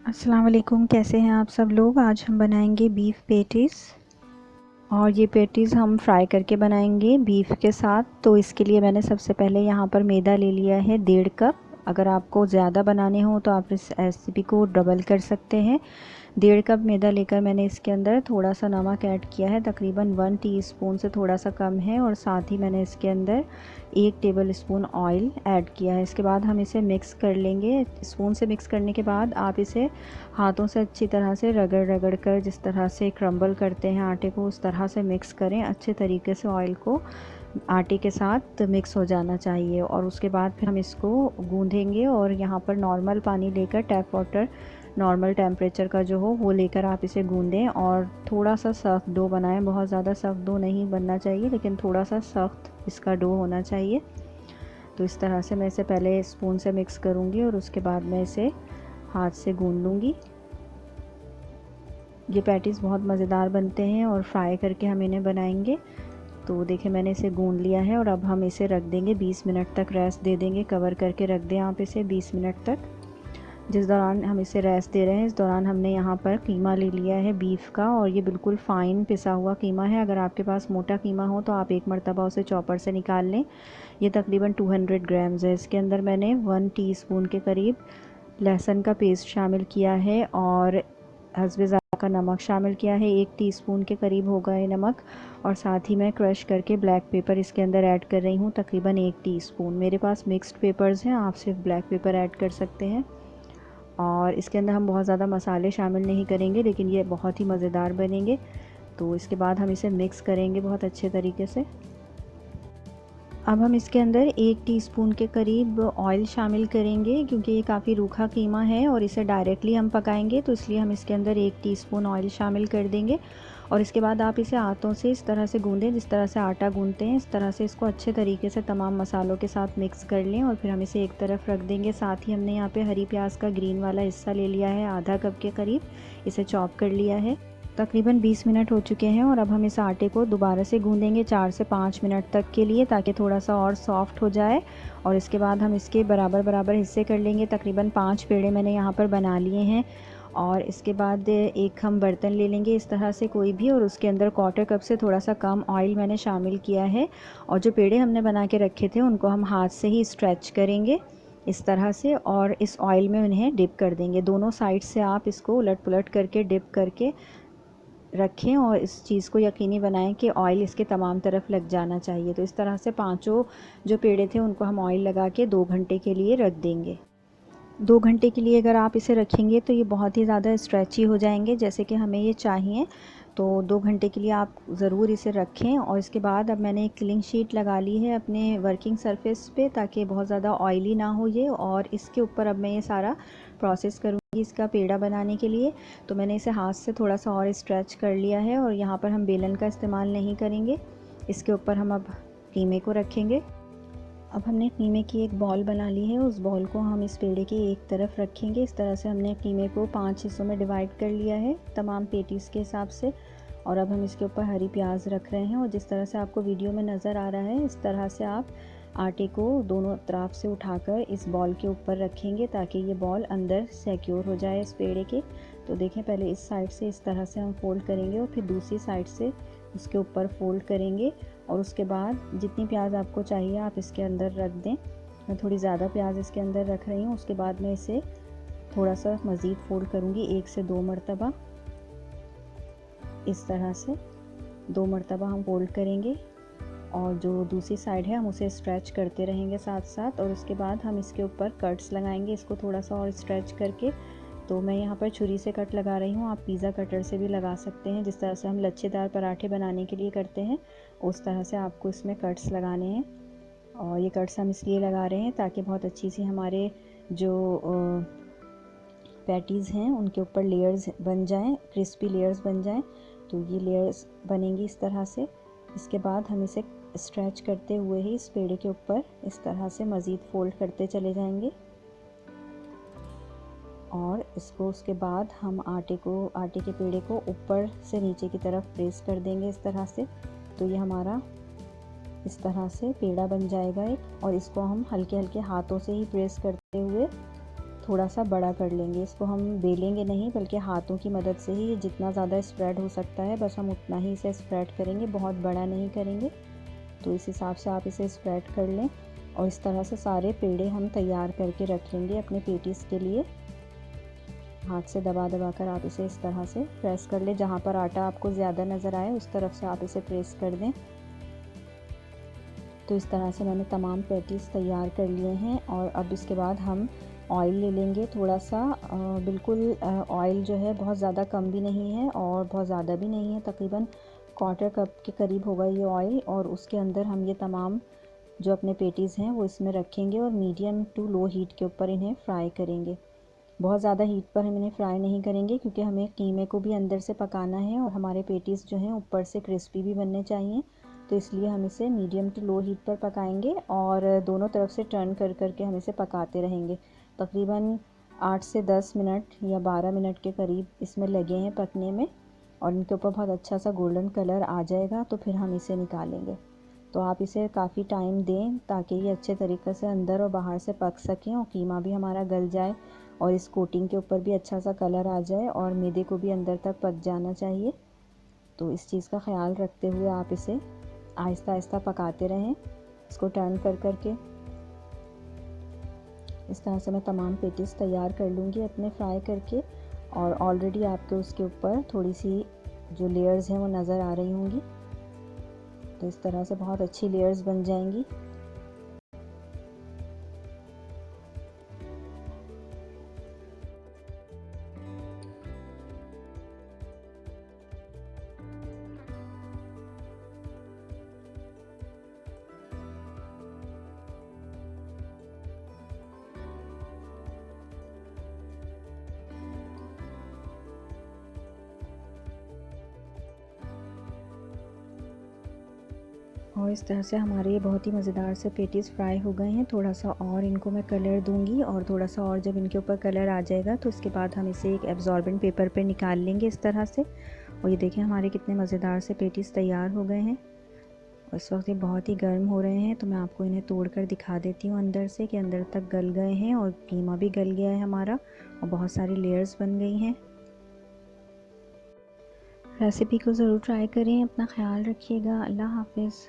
अस्सलाम वालेकुम, कैसे हैं आप सब लोग। आज हम बनाएंगे बीफ पेटीज़ और ये पेटीज़ हम फ्राई करके बनाएंगे बीफ के साथ। तो इसके लिए मैंने सबसे पहले यहाँ पर मैदा ले लिया है 1.5 कप। अगर आपको ज़्यादा बनाने हो तो आप इस रेसिपी को डबल कर सकते हैं। 1.5 कप मैदा लेकर मैंने इसके अंदर थोड़ा सा नमक ऐड किया है, तकरीबन 1 टीस्पून से थोड़ा सा कम है। और साथ ही मैंने इसके अंदर 1 टेबल स्पून ऑयल ऐड किया है। इसके बाद हम इसे मिक्स कर लेंगे। स्पून से मिक्स करने के बाद आप इसे हाथों से अच्छी तरह से रगड़ रगड़ कर, जिस तरह से क्रम्बल करते हैं आटे को, उस तरह से मिक्स करें अच्छे तरीके से। ऑयल को आटे के साथ मिक्स हो जाना चाहिए और उसके बाद फिर हम इसको गूँधेंगे। और यहाँ पर नॉर्मल पानी लेकर, टैप वाटर नॉर्मल टेम्परेचर का जो हो वो लेकर आप इसे गूँधें और थोड़ा सा सख्त डो बनाएं। बहुत ज़्यादा सख्त डो नहीं बनना चाहिए, लेकिन थोड़ा सा सख्त इसका डो होना चाहिए। तो इस तरह से मैं इसे पहले स्पून से मिक्स करूँगी और उसके बाद मैं इसे हाथ से गूँध लूँगी। ये पैटीज़ बहुत मज़ेदार बनते हैं और फ्राई करके हम इन्हें बनाएंगे। तो देखिए मैंने इसे गूँध लिया है और अब हम इसे रख देंगे 20 मिनट तक, रेस्ट दे देंगे। कवर करके रख दें आप इसे 20 मिनट तक। जिस दौरान हम इसे रेस्ट दे रहे हैं, इस दौरान हमने यहाँ पर कीमा ले लिया है बीफ का, और ये बिल्कुल फ़ाइन पिसा हुआ कीमा है। अगर आपके पास मोटा कीमा हो तो आप एक मरतबा उसे चॉपर से निकाल लें। ये तकरीबन 200 ग्राम्स है। इसके अंदर मैंने 1 टीस्पून के करीब लहसुन का पेस्ट शामिल किया है और हस्बे ज़ायक़ा का नमक शामिल किया है। 1 टीस्पून के करीब होगा ये नमक। और साथ ही मैं क्रश करके ब्लैक पेपर इसके अंदर ऐड कर रही हूँ, तकरीबन 1 टीस्पून। मेरे पास मिक्स्ड पेपर्स हैं, आप सिर्फ ब्लैक पेपर ऐड कर सकते हैं। और इसके अंदर हम बहुत ज़्यादा मसाले शामिल नहीं करेंगे, लेकिन ये बहुत ही मज़ेदार बनेंगे। तो इसके बाद हम इसे मिक्स करेंगे बहुत अच्छे तरीके से। अब हम इसके अंदर 1 टीस्पून के करीब ऑयल शामिल करेंगे, क्योंकि ये काफ़ी रूखा कीमा है और इसे डायरेक्टली हम पकाएंगे, तो इसलिए हम इसके अंदर 1 टीस्पून ऑयल शामिल कर देंगे। और इसके बाद आप इसे हाथों से इस तरह से गूँधें, जिस तरह से आटा गूँधते हैं, इस तरह से इसको अच्छे तरीके से तमाम मसालों के साथ मिक्स कर लें। और फिर हम इसे एक तरफ रख देंगे। साथ ही हमने यहाँ पे हरी प्याज का ग्रीन वाला हिस्सा ले लिया है, आधा कप के करीब, इसे चॉप कर लिया है। तकरीबन 20 मिनट हो चुके हैं और अब हम इस आटे को दोबारा से गूँधेंगे 4 से 5 मिनट तक के लिए, ताकि थोड़ा सा और सॉफ्ट हो जाए। और इसके बाद हम इसके बराबर बराबर हिस्से कर लेंगे। तकरीबन 5 पेड़े मैंने यहाँ पर बना लिए हैं। और इसके बाद एक हम बर्तन ले लेंगे इस तरह से कोई भी, और उसके अंदर 1/4 कप से थोड़ा सा कम ऑयल मैंने शामिल किया है। और जो पेड़े हमने बना के रखे थे उनको हम हाथ से ही स्ट्रेच करेंगे इस तरह से, और इस ऑयल में उन्हें डिप कर देंगे। दोनों साइड से आप इसको उलट पुलट करके डिप करके रखें और इस चीज़ को यकीनी बनाएं कि ऑयल इसके तमाम तरफ लग जाना चाहिए। तो इस तरह से पांचों जो पेड़े थे उनको हम ऑयल लगा के 2 घंटे के लिए रख देंगे। 2 घंटे के लिए अगर आप इसे रखेंगे तो ये बहुत ही ज़्यादा स्ट्रेची हो जाएंगे, जैसे कि हमें ये चाहिए। तो 2 घंटे के लिए आप ज़रूर इसे रखें। और इसके बाद अब मैंने एक क्लिंग शीट लगा ली है अपने वर्किंग सरफेस पे, ताकि बहुत ज़्यादा ऑयली ना हो ये। और इसके ऊपर अब मैं ये सारा प्रोसेस करूँगी इसका पेड़ा बनाने के लिए। तो मैंने इसे हाथ से थोड़ा सा और स्ट्रेच कर लिया है और यहाँ पर हम बेलन का इस्तेमाल नहीं करेंगे। इसके ऊपर हम अब कीमे को रखेंगे। अब हमने कीमे की एक बॉल बना ली है, उस बॉल को हम इस पेड़े के एक तरफ रखेंगे। इस तरह से हमने कीमे को 5 हिस्सों में डिवाइड कर लिया है तमाम पेटीज़ के हिसाब से। और अब हम इसके ऊपर हरी प्याज रख रहे हैं, और जिस तरह से आपको वीडियो में नज़र आ रहा है, इस तरह से आप आटे को दोनों तरफ से उठाकर इस बॉल के ऊपर रखेंगे, ताकि ये बॉल अंदर सिक्योर हो जाए इस पेड़े के। तो देखें, पहले इस साइड से इस तरह से हम फोल्ड करेंगे और फिर दूसरी साइड से इसके ऊपर फोल्ड करेंगे। और उसके बाद जितनी प्याज आपको चाहिए आप इसके अंदर रख दें। मैं थोड़ी ज़्यादा प्याज इसके अंदर रख रही हूँ। उसके बाद मैं इसे थोड़ा सा मज़ीद फोल्ड करूँगी 1 से 2 मरतबा। इस तरह से 2 मरतबा हम फोल्ड करेंगे और जो दूसरी साइड है हम उसे स्ट्रेच करते रहेंगे साथ साथ। और उसके बाद हम इसके ऊपर कट्स लगाएंगे, इसको थोड़ा सा और स्ट्रेच करके। तो मैं यहाँ पर छुरी से कट लगा रही हूँ, आप पिज़्ज़ा कटर से भी लगा सकते हैं। जिस तरह से हम लच्छेदार पराठे बनाने के लिए करते हैं, उस तरह से आपको इसमें कट्स लगाने हैं। और ये कट्स हम इसलिए लगा रहे हैं ताकि बहुत अच्छी सी हमारे जो पैटीज़ हैं उनके ऊपर लेयर्स बन जाएं, क्रिस्पी लेयर्स बन जाएं। तो ये लेयर्स बनेंगी इस तरह से। इसके बाद हम इसे स्ट्रेच करते हुए ही इस पेड़े के ऊपर इस तरह से मज़ीद फोल्ड करते चले जाएंगे। और इसको उसके बाद हम आटे के पेड़े को ऊपर से नीचे की तरफ प्रेस कर देंगे इस तरह से। तो ये हमारा इस तरह से पेड़ा बन जाएगा एक। और इसको हम हल्के हल्के हाथों से ही प्रेस करते हुए थोड़ा सा बड़ा कर लेंगे। इसको हम बेलेंगे नहीं बल्कि हाथों की मदद से ही जितना ज़्यादा स्प्रेड हो सकता है बस हम उतना ही इसे स्प्रेड करेंगे, बहुत बड़ा नहीं करेंगे। तो इस हिसाब से आप इसे स्प्रेड कर लें और इस तरह से सारे पेड़े हम तैयार करके रख लेंगे अपने पेटीज़ के लिए। हाथ से दबा दबा कर आप इसे इस तरह से प्रेस कर लें, जहाँ पर आटा आपको ज़्यादा नज़र आए उस तरफ से आप इसे प्रेस कर दें। तो इस तरह से मैंने तमाम पैटीज़ तैयार कर लिए हैं और अब इसके बाद हम ऑयल ले लेंगे थोड़ा सा, बिल्कुल ऑयल जो है बहुत ज़्यादा कम भी नहीं है और बहुत ज़्यादा भी नहीं है, तकरीबन 1/4 कप के करीब होगा ये ऑयल। और उसके अंदर हम ये तमाम जो अपने पेटीज़ हैं वो इसमें रखेंगे और मीडियम टू लो हीट के ऊपर इन्हें फ्राई करेंगे। बहुत ज़्यादा हीट पर हम इन्हें फ्राई नहीं करेंगे क्योंकि हमें कीमे को भी अंदर से पकाना है और हमारे पेटीज़ जो हैं ऊपर से क्रिस्पी भी बनने चाहिए। तो इसलिए हम इसे मीडियम टू लो हीट पर पकाएंगे और दोनों तरफ से टर्न कर कर के हम इसे पकाते रहेंगे। तकरीबन 8 से 10 मिनट या 12 मिनट के करीब इसमें लगे हैं पकने में और इनके ऊपर बहुत अच्छा सा गोल्डन कलर आ जाएगा तो फिर हम इसे निकालेंगे। तो आप इसे काफ़ी टाइम दें ताकि ये अच्छे तरीके से अंदर और बाहर से पक सकें और कीमा भी हमारा गल जाए और इस कोटिंग के ऊपर भी अच्छा सा कलर आ जाए और मैदे को भी अंदर तक पक जाना चाहिए। तो इस चीज़ का ख्याल रखते हुए आप इसे आहिस्ता आहिस्ता पकाते रहें, इसको टर्न कर कर के। इस तरह से मैं तमाम पेटीज़ तैयार कर लूँगी अपने फ्राई करके और ऑलरेडी आपके उसके ऊपर थोड़ी सी जो लेयर्स हैं वो नज़र आ रही होंगी। तो इस तरह से बहुत अच्छी लेयर्स बन जाएंगी। और इस तरह से हमारे ये बहुत ही मज़ेदार से पेटीज़ फ्राई हो गए हैं। थोड़ा सा और इनको मैं कलर दूंगी और थोड़ा सा और जब इनके ऊपर कलर आ जाएगा तो उसके बाद हम इसे एक एब्जॉर्बेंट पेपर पे निकाल लेंगे इस तरह से। और ये देखें हमारे कितने मज़ेदार से पेटीज़ तैयार हो गए हैं और इस वक्त ये बहुत ही गर्म हो रहे हैं। तो मैं आपको इन्हें तोड़ कर दिखा देती हूँ अंदर से कि अंदर तक गल गए हैं और कीमा भी गल गया है हमारा और बहुत सारी लेयर्स बन गई हैं। रेसिपी को ज़रूर ट्राई करें, अपना ख्याल रखिएगा। अल्लाह हाफिज़।